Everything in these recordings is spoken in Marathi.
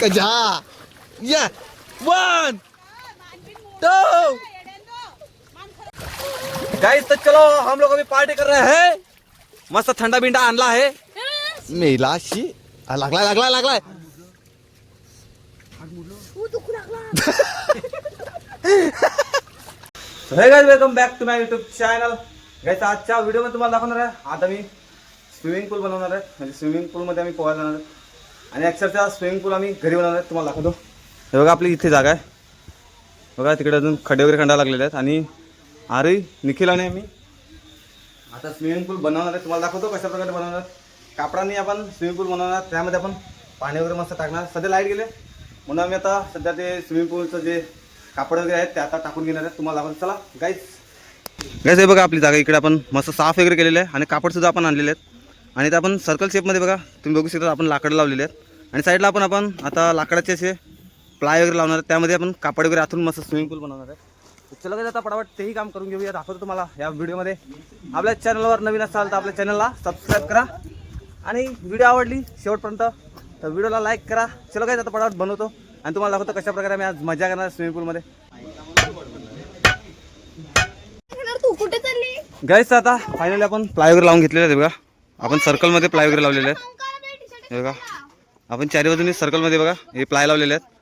जा या 1 2 गाइस, तो चलो हम लोग अभी पार्टी कर रहे हैं। मस्त ठंडा बिंडा आणला है मेलाशी लागलाय हे guys, welcome back to my YouTube channel. Guys, आजच्या व्हिडिओ मध्ये तुम्हाला दाखवणार आहे आता मी स्विमिंग पूल बनवणार आहे। म्हणजे स्विमिंग पूल मध्ये आम्ही पोहायला जाणार आहे आणि अक्षरशः स्विमिंग पूल आम्ही घरी बनवणार आहे। तुम्हाला दाखवतो। हे बघा, आपली इथे जागा आहे बघा, तिकडे अजून खड्डे वगैरे खंडा लागलेले आहेत आणि आरही निखिल आणि आम्ही आता स्विमिंग पूल बनवणार आहे। तुम्हाला दाखवतो कशा प्रकारे बनवणार। कापडाने आपण स्विमिंग पूल बनवणार, त्यामध्ये आपण पाणी वगैरे मस्त टाकणार। सध्या लाईट गेले म्हणून आम्ही आता सध्या ते स्विमिंग पूलचं जे कापड वगैरे आहेत ते आता टाकून घेणार आहेत। तुम्हाला दाखवतो, चला गाइस। हे बघा, आपली जागा इकडे आपण मस्त साफ वगैरे केलेलं आहे आणि कापड सुद्धा आपण आणलेले आहेत आणि ते आपण सर्कल शेपमध्ये बघा तुम्ही बघू शकता, आपण लाकडं लावलेले आहेत आणि साईडला आपण आता लाकडाचे असे प्लाय वगैरे लावणार आहेत। त्यामध्ये आपण कापड वगैरे आतून मस्त स्विमिंग पूल बनवणार आहे। चला गाइस, आता पटापट तेही काम करून घेऊया। दाखवतो तुम्हाला या व्हिडिओमध्ये। आपल्या चॅनलवर नवीन असाल तर आपल्या चॅनलला सबस्क्राईब करा आणि व्हिडिओ आवडली शेवटपर्यंत तर व्हिडिओला लाईक करा। चला गाइस, आता पटापट बनवतो आणि तुम्हाला दाखवतो कशा प्रकारे आम्ही आज मजा करणार स्विमिंग पूलमध्ये। गाइस, आता फायनली आपण प्लाय वगैरे लावून घेतलेले आहेत बघा। आपण सर्कलमध्ये प्लाय वगैरे लावलेले आहेत हे बघा। आपण चारी बाजूनी सर्कलमध्ये बघा हे प्लाय लावलेले आहेत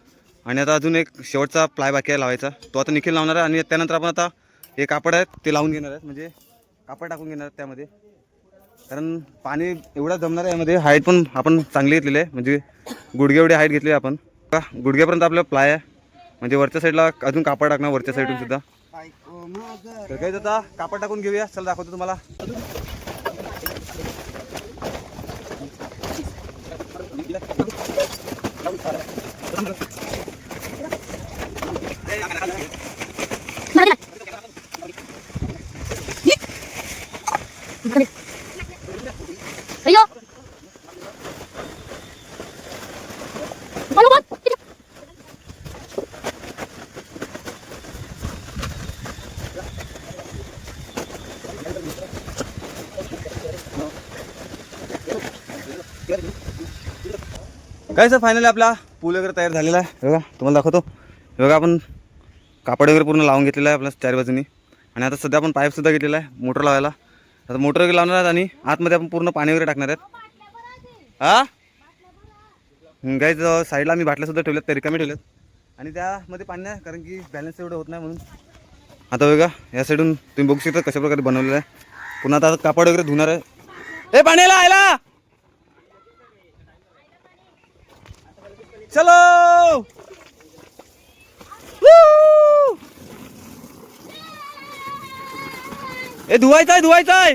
आणि आता अजून एक शेवटचा प्लाय बाकी आहे लावायचा, तो आता निखिल लावणार आहे आणि त्यानंतर आपण आता हे कापड आहेत ते लावून घेणार आहेत, म्हणजे कापड टाकून घेणार आहेत त्यामध्ये। कारण पाणी एवढा जमणार आहे यामध्ये। हाईट पण आपण चांगली घेतलेली आहे, म्हणजे गुडघे एवढी हाईट घेतली आहे आपण का गुडघ्यापर्यंत आपलं प्लाय आहे, म्हणजे वरच्या साईडला अजून कापड टाकणार वरच्या साईडून सुद्धा। तर काही आता कापड टाकून घेऊया, चला दाखवतो तुम्हाला। काय सर, फायनली आपला पूल वगैरे तयार झालेला आहे बघा। तुम्हाला दाखवतो हे बघा, आपण कापड वगैरे पूर्ण लावून घेतलेलं आहे आपल्या चारी बाजूनी आणि आता सध्या आपण पाईपसुद्धा घेतलेला आहे मोटर लावायला। आता मोटर वगैरे लावणार आहेत आणि आतमध्ये आपण पूर्ण पाणी वगैरे टाकणार आहेत। गाइस, साईडला आम्ही बाटल्यासुद्धा ठेवल्यात, ते रिकामी ठेवल्यात आणि त्यामध्ये पाणी नाही, कारण की बॅलन्स एवढं होत नाही म्हणून। आता बघा या साईडून तुम्ही बघू शकता कशा प्रकारे बनवलेलं आहे। पुन्हा आता कापड वगैरे धुणार आहे। हे पाण्याला आयला चलो ए धुवायचं आहे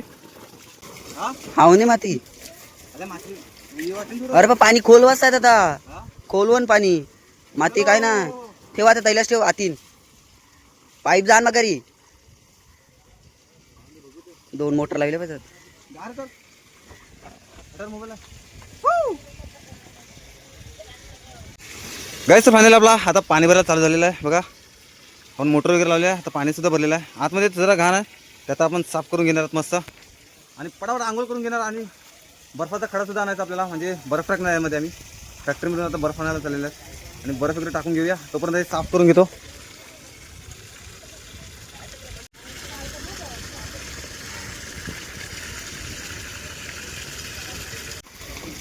हावने माती। अरे पण पाणी खोलवाच आहे आता, खोलवून पाणी माती काय ना ठेवा, आता तैलाच ठेव आतीन पाईप जा ना घरी। 2 मोटर लागले पाहिजे। गाइस, फायनल आपला आता पाणी भरायला चालू झालेलं आहे बघा। आपण मोटर वगैरे लावले आहे, आता पाणी सुद्धा भरलेलं आहे। आतमध्ये जरा घाण आहे, त्यात आपण साफ करून घेणार आहोत मस्त आणि पटापट आंघोळ करून घेणार आणि बर्फाचा खडा सुद्धा आणायचा आपल्याला, म्हणजे बर्फ टाकणार यामध्ये आम्ही फॅक्टरीमधून आता बर्फ आणायला चाललेलं आहे आणि बर्फ वगैरे टाकून घेऊया। तोपर्यंत हे साफ करून घेतो।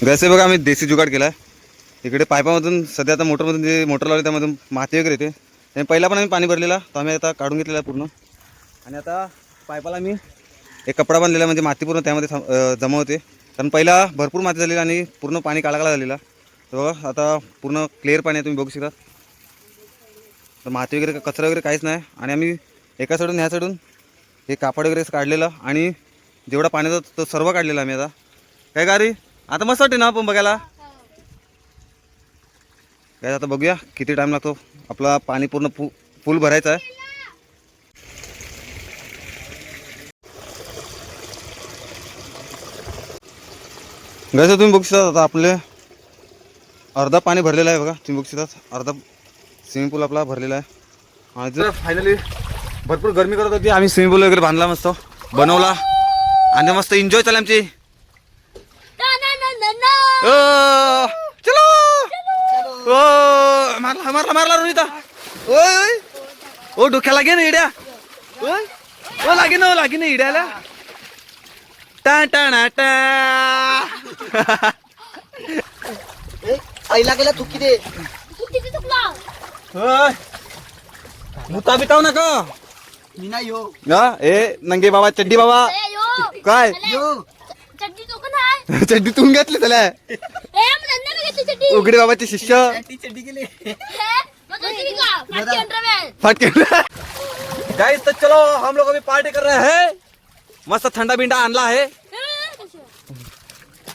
गाइस, बघा आम्ही देसी जुगाड केला आहे। इकडे पाईपामधून सध्या आता मोटरमधून जे मोटर लावले त्यामधून माती वगैरे येते, आणि पहिला पण आम्ही पाणी भरलेला तर आम्ही आता काढून घेतलेला आहे पूर्ण आणि आता पाईपाला मी एक कपडा बांधलेला, म्हणजे माती पूर्ण त्यामध्ये जमा होते, कारण पहिला भरपूर माती झालेली आणि पूर्ण पाणी काळा काळा झालेला। तर बघा आता पूर्ण क्लिअर पाणी आहे, तुम्ही बघू शकता। तर माती वगैरे कचरा वगैरे काहीच नाही आणि आम्ही एका साईडून ह्या साईडून हे कापड वगैरे काढलेलं आणि जेवढा पाण्याचा तो सर्व काढलेला आम्ही। आता काय गाडी आता मस्त वाटते ना आपण बघायला। काय आता बघूया किती टाइम लागतो आपला पाणी पूर्ण पूल भरायचा आहे। गाइस, तुम्ही बघू शकता आता आपले अर्धा पाणी भरलेलं आहे बघा, तुम्ही बघू शकता अर्धा स्विमिंग पूल आपला भरलेला आहे। आणि जर फायनली भरपूर गरमी करत होती, आम्ही स्विमिंग पूल वगैरे बांधला, मस्त बनवला आणि मस्त एन्जॉय चालली आमची। चलो ओ मारला मारला मारला रोहिता. ओय ओ डोक्याला लागे ना इड्या. ओय ओ लागे ना इड्याला. टा टा ना टा. आईला गेला चुकी दे. ओय मुता बिताव नका. मी नाही यो. हा ए नंगे बाबा चड्डी बाबा काय यो चड्डी तुम्ही घातली त्याला. उघडे बाबाचे शिष्य चड्डी गेले. फटके. गाइस तो चलो हम लोग अभी पार्टी कर रहे हैं. मस्त थंडा बिंडा आणला आहे.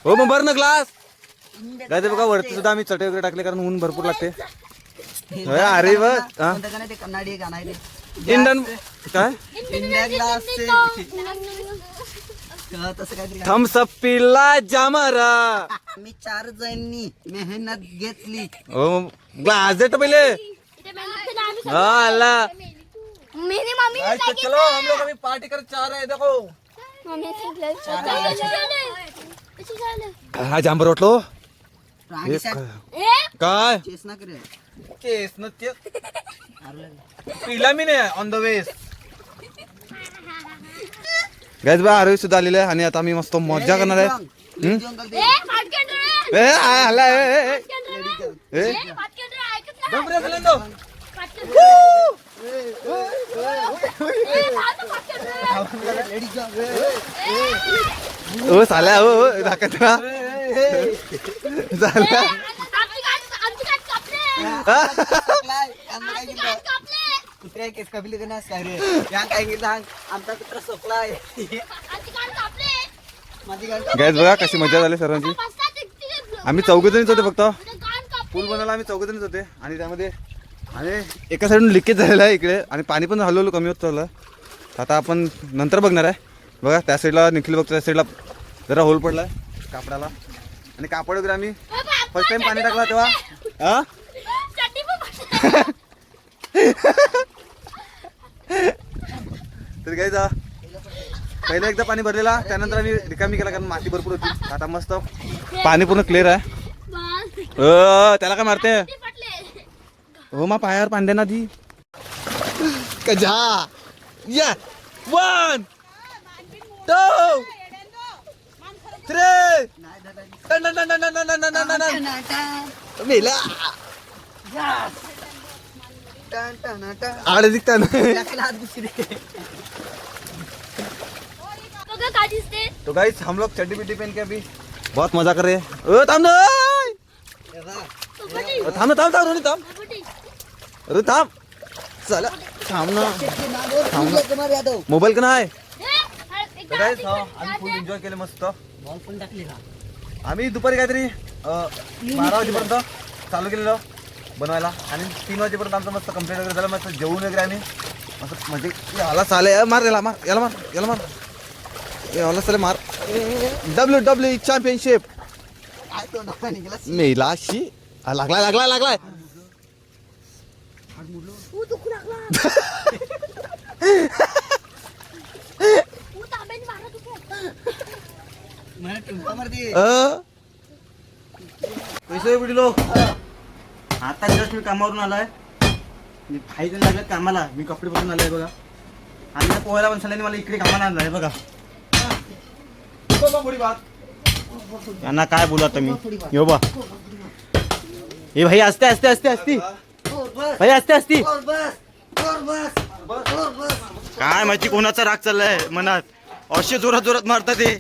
हो मग भर ना ग्लास. गायचे बघा वरती सुद्धा आम्ही चटई वगैरे टाकले कारण ऊन भरपूर लागते. अरे बघ ते कन्नाडी गाणं आहे ते. इंडियन काय इंडिया ग्लास तसं काहीतरी गाणं. थम्स अप पिला जामरा. आम्ही 4 जणांनी मेहनत घेतली. हो ग्लास देतो पहिले. हा आला. मेरी मम्मी ने गाइस तो चलो हम लोग अभी पार्टी कर चाह रहे हैं. देखो हा जांबर वाटलो. रांगी साहेब काय चेस ना करे. केस न पिला मी नाही ऑन द वेस. गाइस बा आरोही सुद्धा आलेले आहे आणि आता आम्ही मस्त मजा करणार आहे. ए आला ए ए डोंगरे झाले ओ साल्या ओ दाखत ना झाला. कुत्र्या केस कपिले का काय रे. या काय गेला आमचा कुत्रा सोकलाय. माझी गाडी गाइस बघा कशी मजा झाली सर्वांची. आम्ही 4 जणच होते फक्त. पूल बनायला आम्ही 4 जणच होते आणि त्यामध्ये आणि एका साईडून लिकेज झालेलं आहे इकडे आणि पाणी पण हळूहळू कमी होत चाललं. आता आपण नंतर बघणार आहे. बघा त्या साईडला निखिल बघतो त्या साईडला जरा होल पडला आहे कापडाला आणि कापड वगैरे आम्ही फर्स्ट टाइम पाणी टाकला तेव्हा हा तर काय जा पहिला एकदा पाणी भरलेला त्यानंतर आम्ही रिकामी केला कारण माती भरपूर होती. आता मस्त पाणी पूर्ण क्लिअर आहे. त्याला काय मारते हो मा पायावर पांडे ना दी कजा या 1 2 3 मेला आडे दिखता ना. हात घुसली. तो गाइस हम लोग चड्डी बिड्डी पहन के अभी बहुत मजा कर रहे हैं. थांब ना थांब ना थांब रोनी थांब. अरे थांब चला थांब ना. मोबाईल का नाही गाइस. आम्ही फुल एन्जॉय केले मस्त. बॉल पण टाकली का. आम्ही दुपारी काहीतरी 12 वाजेपर्यंत चालू केलेलं बनवायला आणि 3 वाजेपर्यंत आमचं मस्त कंप्लीट वगैरे झालं. मस्त जेवून वगैरे आम्ही मस्त म्हणजे याला चाले मार याला मार याला मार याला मार याला चाले मार. WWE चॅम्पियनशिप काय तो डोका निघाला. मेलाशी लागलाय लागलाय लागलाय. मला टुंका मारते. पैसे बिडलो. आता जस्ट मी कामावरून आलोय. मी 5 जण लागले कामाला. मी कपडे बघून आलोय बघा. आणि त्या पोहायला पण सल्याने मला इकडे कामाला आणलाय बघा. त्यांना काय बोला तुम्ही यो बा हे भाई असते असते असते असती भाई असते असती काय माहिती कोणाचा राग चाललाय मनात. असे जोरात जोरात मारतात ते.